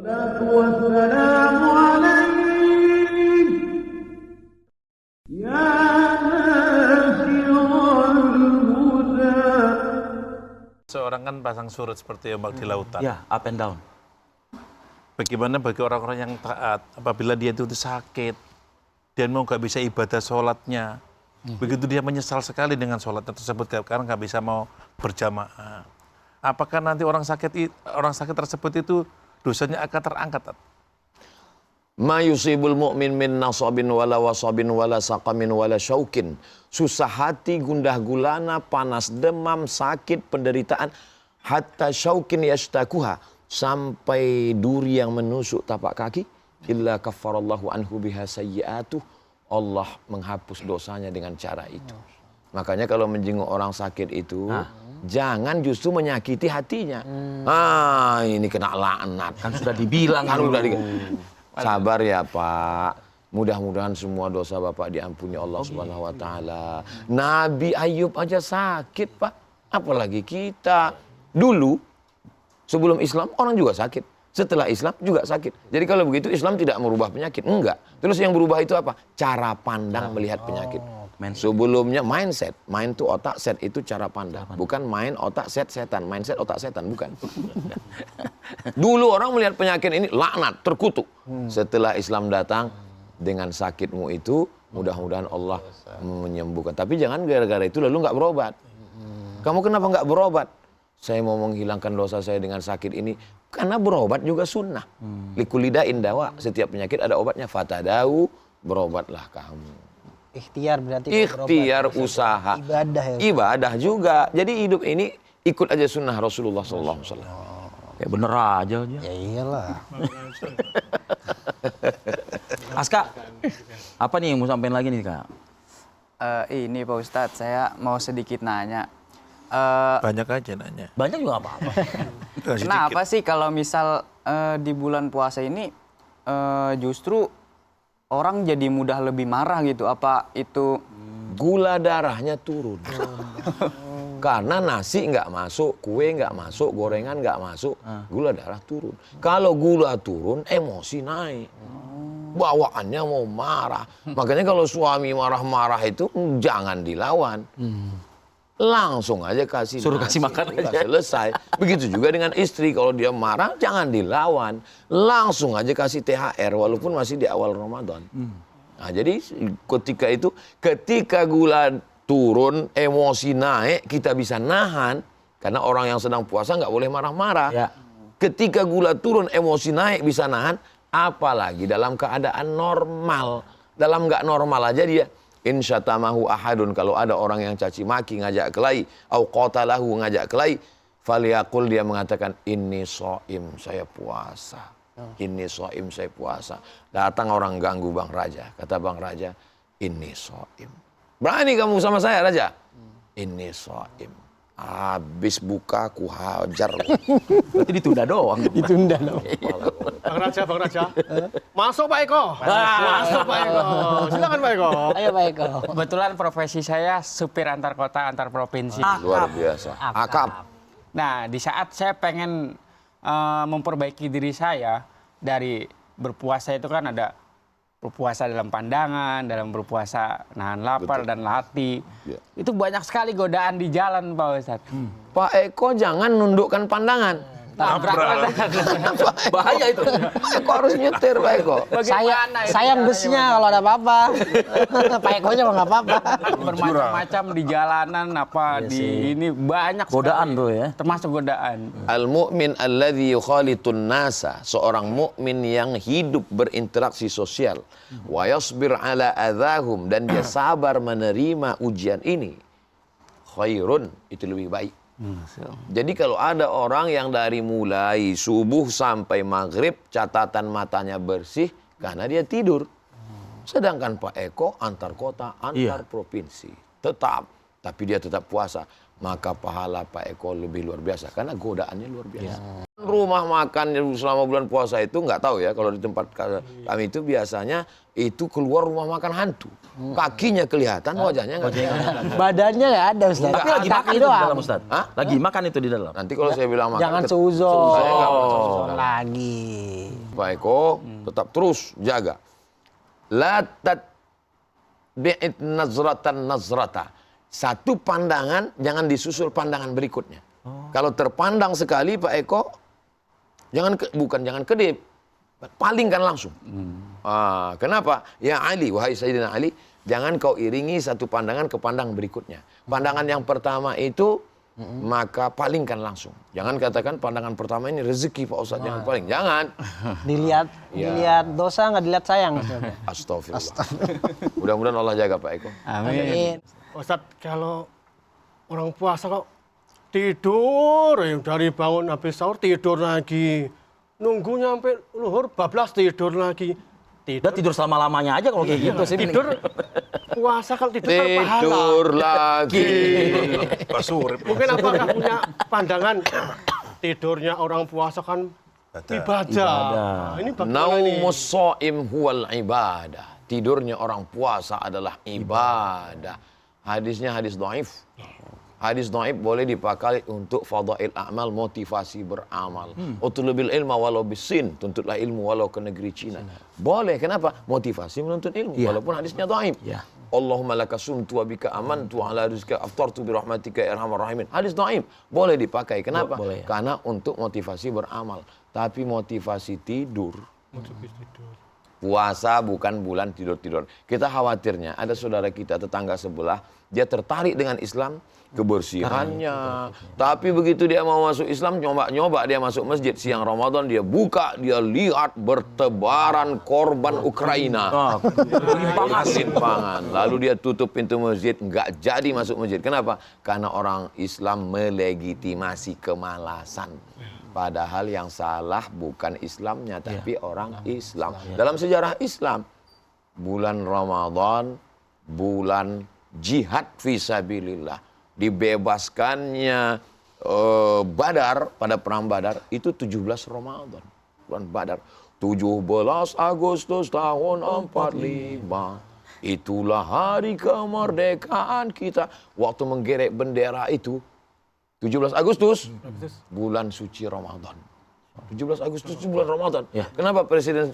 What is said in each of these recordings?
Salatu wassalamu alaik ya nasirul huda. Seorang kan pasang surut seperti ombak di lautan. Ya, up and down. Bagaimana bagi orang-orang yang taat apabila dia itu sakit dan mau nggak bisa ibadah sholatnya, begitu dia menyesal sekali dengan sholatnya tersebut karena nggak bisa mau berjamaah. Apakah nanti orang sakit tersebut itu dosanya akan terangkat? Ma yusibul mu'min min nasabin wala wasabin wala saqamin wala syaukin. Susah hati, gundah gulana, panas demam, sakit, penderitaan. Hatta syaukin yashtakuha. Sampai duri yang menusuk tapak kaki. Illa kaffarallahu anhu biha sayyi'atuh. Allah menghapus dosanya dengan cara itu. Makanya kalau menjenguk orang sakit itu, jangan justru menyakiti hatinya. Ini kena laknat. Kan sudah dibilang. Sabar ya Pak. Mudah-mudahan semua dosa Bapak diampuni Allah Subhanahu wa taala. Nabi Ayub aja sakit, Pak. Apalagi kita. Dulu sebelum Islam orang juga sakit. Setelah Islam juga sakit. Jadi kalau begitu Islam tidak merubah penyakit. Enggak. Terus yang berubah itu apa? Cara pandang melihat penyakit. Sebelumnya mindset. Mind itu otak, set itu cara pandang. Bukan main otak, set setan. Mindset otak setan, bukan. Dulu orang melihat penyakit ini laknat, terkutuk. Setelah Islam datang, dengan sakitmu itu, mudah-mudahan Allah menyembuhkan. Tapi jangan gara-gara itu lalu nggak berobat. Kamu kenapa nggak berobat? Saya mau menghilangkan dosa saya dengan sakit ini. Karena berobat juga sunnah. Likulidain dawa. Setiap penyakit ada obatnya. Fatadau, berobatlah kamu. Ikhtiar berarti. Ikhtiar berobat, usaha. Ibadah ya. Ibadah juga. Jadi hidup ini ikut aja sunnah Rasulullah SAW. Ya bener aja. Ya iyalah. Aska, apa nih yang mau sampein lagi nih Kak? Ini Pak Ustadz, saya mau sedikit nanya. Banyak aja nanya. Banyak juga apa-apa. Kenapa sih kalau misal di bulan puasa ini justru orang jadi mudah lebih marah gitu? Apa itu Gula darahnya turun. Karena nasi nggak masuk, kue nggak masuk, gorengan nggak masuk, gula darah turun. Kalau gula turun, emosi naik. Bawaannya mau marah. Makanya kalau suami marah-marah itu jangan dilawan. Langsung aja kasih Suruh nasi, kasih makan udah aja. selesai. Begitu juga dengan istri, kalau dia marah jangan dilawan. Langsung aja kasih THR walaupun masih di awal Ramadan. Nah, jadi ketika gula turun, emosi naik, kita bisa nahan. Karena orang yang sedang puasa nggak boleh marah-marah. Ya. Ketika gula turun, emosi naik, bisa nahan. Apalagi dalam keadaan normal. Dalam nggak normal aja dia. Insyatamahu ahadun. Kalau ada orang yang caci maki, ngajak kelahi. Au qatalahu, ngajak kelahi. Faliyakul, dia mengatakan, ini so'im, saya puasa. Ini so'im, saya puasa. Datang orang ganggu Bang Raja. Kata Bang Raja, ini so'im. Berani kamu sama saya, Raja? Ini so'im. Habis buka, ku hajar. Berarti ditunda doang. Ditunda dong. Bang Raja. Masuk Pak Eko. Masuk Pak Eko. Silakan Pak Eko. Ayo Pak Eko. Kebetulan profesi saya supir antar kota, antar provinsi. Luar biasa. Akap. Nah, di saat saya pengen memperbaiki diri saya dari berpuasa itu kan ada berpuasa dalam pandangan, dalam berpuasa nahan lapar dan hati. Ya. Itu banyak sekali godaan di jalan Pak Ustadz. Pak Eko jangan nundukkan pandangan. Bahaya itu. Pak Eko harus nyetir, Pak Eko. Sayang busnya kalau ada apa-apa. Pak Eko nya nggak apa-apa. Bermacam-macam di jalanan ini banyak Godaan sekali. tuh ya. Termasuk godaan. Al-mu'min alladhi yukhalitun nasa. Seorang mukmin yang hidup berinteraksi sosial. Wa yasbir ala adhahum. Dan dia sabar menerima ujian ini. Khairun. Itu lebih baik. Jadi kalau ada orang yang dari mulai subuh sampai maghrib catatan matanya bersih karena dia tidur. Sedangkan Pak Eko antar kota, antar provinsi. Tapi dia tetap puasa. Maka pahala Pak Eko lebih luar biasa karena godaannya luar biasa. Rumah makan selama bulan puasa itu nggak tahu ya, kalau di tempat kami itu biasanya itu keluar rumah makan hantu. Kakinya kelihatan, wajahnya nggak kelihatan. Badannya nggak ada Ustaz. Tapi lagi makan itu di dalam Ustaz. Hah? Lagi makan itu di dalam. Nanti kalau saya bilang makan, Jangan saya seuzon. nggak mau Seuzon lagi. Pak Eko tetap terus jaga. La tatbi'it nazrata. Satu pandangan jangan disusul pandangan berikutnya. Kalau terpandang sekali Pak Eko, jangan kedip, palingkan langsung. Kenapa? Ya Ali, wahai Sayyidina Ali, jangan kau iringi satu pandangan ke pandangan berikutnya. Pandangan yang pertama itu maka palingkan langsung. Jangan katakan pandangan pertama ini rezeki Pak Ustadz, jangan paling, jangan. Dilihat dosa nggak dilihat sayang. Astagfirullah. Mudah-mudahan Allah jaga Pak Eko. Amin. Ustadz, kalau orang puasa kok tidur, dari bangun habis sahur tidur lagi. Nunggu nyampe luhur, bablas tidur lagi. Udah tidur selama-lamanya aja kalau kayak gitu sih. Tidur, puasa kalau tidur kan pahala. Tidur lagi. Mungkin apakah punya pandangan tidurnya orang puasa kan ibadah. Nah, ini bagaimana ini? Naumus shaim huwal ibadah. Tidurnya orang puasa adalah ibadah. Hadisnya hadis dhaif. Hadis dhaif boleh dipakai untuk fadail amal, motivasi beramal. Utlubil ilma walau bisin, tuntutlah ilmu walau ke negeri Cina. Boleh, kenapa? Motivasi menuntut ilmu, walaupun hadisnya dhaif. Allahumma laka sumtu wa bika amantu ala rizqika aftartu bi rahmatika ya arhamar rahimin. Hadis dhaif boleh dipakai. Kenapa? Boleh, ya. Karena untuk motivasi beramal. Tapi motivasi tidur. Puasa bukan bulan tidur-tidur. Kita khawatirnya ada saudara kita tetangga sebelah, dia tertarik dengan Islam, kebersihannya. Tapi begitu dia mau masuk Islam, nyoba dia masuk masjid siang Ramadan, dia buka, dia lihat bertebaran korban Ukraina. Simpangan. Lalu dia tutup pintu masjid, nggak jadi masuk masjid. Kenapa? Karena orang Islam melegitimasi kemalasan. Padahal yang salah bukan Islamnya, tapi orang Islam. Dalam sejarah Islam, bulan Ramadan, bulan jihad fisabilillah, dibebaskannya Badar, pada perang Badar, itu 17 Ramadan. Bulan Badar. 17 Agustus tahun 45. Itulah hari kemerdekaan kita. Waktu menggerek bendera itu, 17 Agustus, bulan suci Ramadan. 17 Agustus itu bulan Ramadan. Kenapa Presiden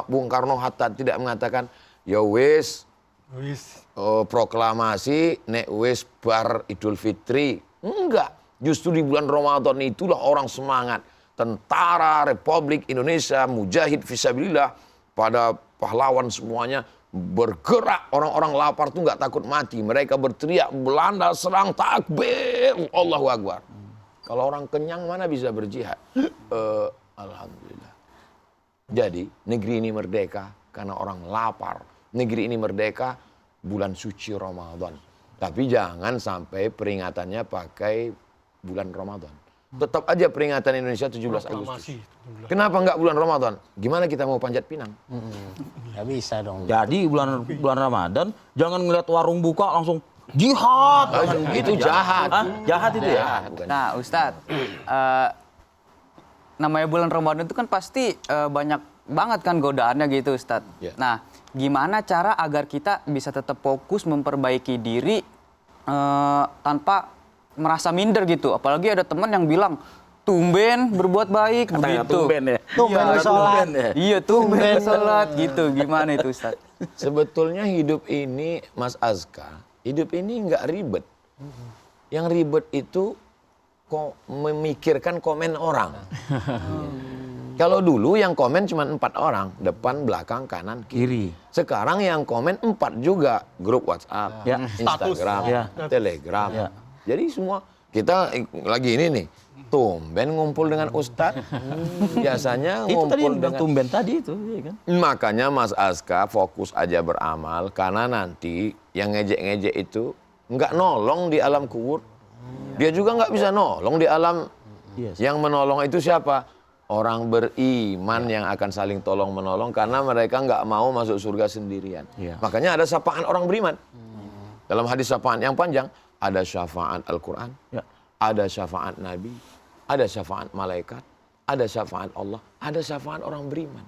Bung Karno Hatta tidak mengatakan, ya wis, proklamasi, nek wis bar Idul Fitri. Enggak. Justru di bulan Ramadan itulah orang semangat. Tentara Republik Indonesia, mujahid fisabilillah, pada pahlawan semuanya, bergerak. Orang-orang lapar tuh nggak takut mati. Mereka berteriak, Belanda serang, takbir, Allahu Akbar. Kalau orang kenyang mana bisa berjihad? Alhamdulillah. Jadi negeri ini merdeka karena orang lapar. Negeri ini merdeka bulan suci Ramadan. Tapi jangan sampai peringatannya pakai bulan Ramadan. Tetap aja peringatan Indonesia 17 Agustus. Kenapa enggak bulan Ramadan? Gimana kita mau panjat pinang? Nggak bisa dong. Jadi bulan Ramadan jangan ngeliat warung buka langsung jihad. Itu jahat. Jahat itu ya. Jahat, bukan. Nah, Ustadz, namanya bulan Ramadan itu kan pasti banyak banget kan godaannya gitu, Ustadz. Ya. Nah, gimana cara agar kita bisa tetap fokus memperbaiki diri tanpa merasa minder gitu? Apalagi ada teman yang bilang, tumben berbuat baik, begitu. Tumben ya. Tumben sholat. Iya, tumben sholat gitu. Gimana itu, Ustadz? Sebetulnya hidup ini, Mas Azka, hidup ini nggak ribet. Yang ribet itu kok memikirkan komen orang. Kalau dulu yang komen cuma 4 orang, depan, belakang, kanan, kiri. Sekarang yang komen 4 juga, grup WhatsApp, Instagram, Telegram. Jadi semua kita lagi ini nih, tumben ngumpul dengan Ustadz. Biasanya Itu tadi ngumpul yang dengan tumben tadi itu, ya kan? Makanya Mas Azka fokus aja beramal, karena nanti yang ngejek-ngejek itu nggak nolong di alam kubur. Dia juga nggak bisa nolong di alam. Yang menolong itu siapa? Orang beriman yang akan saling tolong menolong, karena mereka nggak mau masuk surga sendirian. Makanya ada sapaan orang beriman. Dalam hadis sapaan yang panjang, ada syafaat Al-Quran, ada syafaat Nabi, ada syafaat malaikat, ada syafaat Allah, ada syafaat orang beriman.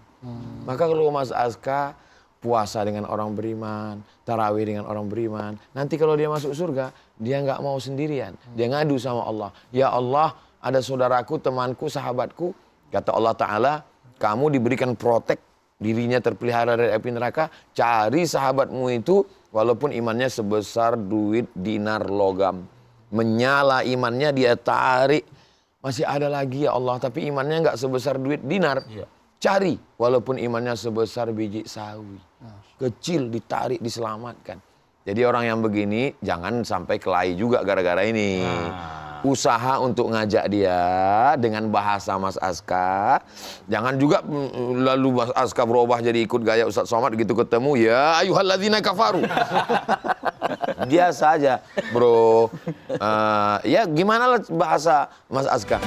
Maka kalau Mas Aska puasa dengan orang beriman, tarawih dengan orang beriman, nanti kalau dia masuk surga, dia nggak mau sendirian. Dia ngadu sama Allah. Ya Allah, ada saudaraku, temanku, sahabatku. Kata Allah Ta'ala, kamu diberikan protek, dirinya terpelihara dari api neraka. Cari sahabatmu itu, walaupun imannya sebesar duit dinar logam. Menyala imannya, dia tarik. Masih ada lagi ya Allah, tapi imannya nggak sebesar duit dinar. Cari, walaupun imannya sebesar biji sawi. Kecil, ditarik, diselamatkan. Jadi orang yang begini, jangan sampai kelahi juga gara-gara ini. Usaha untuk ngajak dia dengan bahasa Mas Aska. Jangan juga lalu Mas Aska berubah jadi ikut gaya Ustaz Somad gitu ketemu. Ya ayyuhalladzina kafaru. Biasa aja bro. Ya gimana lah bahasa Mas Aska.